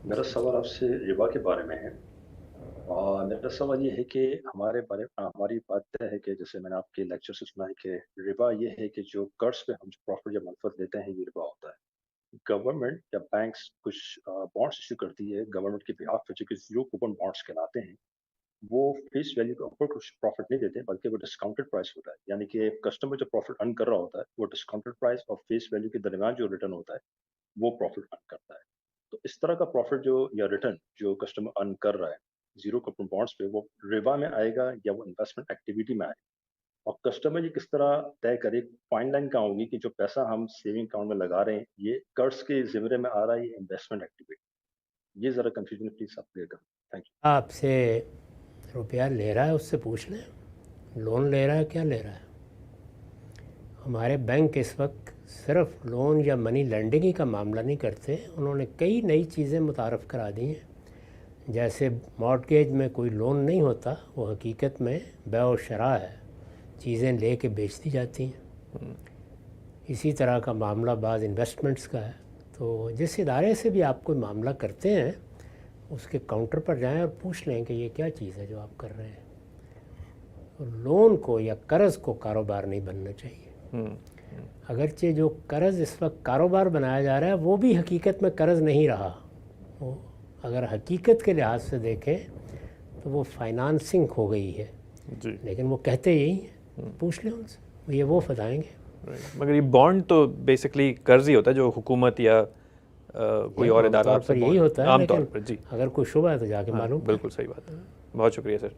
मेरा सवाल आपसे रिबा के बारे में है। मेरा सवाल ये है कि हमारी बात तय है कि जैसे मैंने आपके लेक्चर से सुना है कि रिबा ये है कि जो कर्ज पे हम जो प्रॉफिट या मुनाफा लेते हैं ये रिबा होता है। गवर्नमेंट या बैंक्स कुछ बॉन्ड्स इशू करती है गवर्नमेंट के बिहाफ पे जो कि जीरो कूपन बॉन्ड्स कहलाते हैं। वो फेस वैल्यू के ऊपर कुछ प्रॉफिट नहीं देते बल्कि वो डिस्काउंटेड प्राइस होता है, यानी कि कस्टमर जो प्रॉफिट अर्न कर रहा होता है वो डिस्काउंटेड प्राइस और फेस वैल्यू के दरमियान जो रिटर्न होता है वो प्रॉफिट अर्न करता है। तो इस तरह का प्रॉफिट जो या रिटर्न जो कस्टमर अर्न कर रहा है जीरो कूपन बॉन्ड्स पे, वो रिबा में आएगा या वो इन्वेस्टमेंट एक्टिविटी में आएगा? और कस्टमर ये किस तरह तय करे, फाइन लाइन कहाँ होगी कि जो पैसा हम सेविंग अकाउंट में लगा रहे हैं ये कर्ज के जिम्मे में आ रहा है, ये इन्वेस्टमेंट एक्टिविटी? ये जरा कंफ्यूजन प्लीज आप क्लियर करें। थैंक आपसे रुपया ले रहा है उससे पूछ लें, लोन ले रहा है क्या ले रहा है। हमारे बैंक इस वक्त सिर्फ लोन या मनी लेंडिंग ही का मामला नहीं करते, उन्होंने कई नई चीज़ें मुतारफ़ करा दी हैं। जैसे मॉर्टगेज में कोई लोन नहीं होता, वो हकीकत में बै और शरा है, चीज़ें ले के बेच दी जाती हैं। इसी तरह का मामला बाज़ इन्वेस्टमेंट्स का है। तो जिस इदारे से भी आप कोई मामला करते हैं उसके काउंटर पर जाएं और पूछ लें कि ये क्या चीज़ है जो आप कर रहे हैं। तो लोन को या कर्ज़ को कारोबार नहीं बनना चाहिए। अगरचे जो कर्ज़ इस वक्त कारोबार बनाया जा रहा है वो भी हकीकत में कर्ज़ नहीं रहा। वो अगर हकीकत के लिहाज से देखें तो वो फाइनेंसिंग हो गई है जी। लेकिन वो कहते यही हैं, पूछ लें उनसे, वो बताएंगे। मगर ये बॉन्ड तो बेसिकली कर्ज ही होता है जो हुकूमत या कोई और इदारा आमतौर पर यही होता है, आमतौर लेकिन पर। जी, अगर कोई शुबा है तो जाके हाँ, मालूम। बिल्कुल सही बात है। बहुत शुक्रिया सर।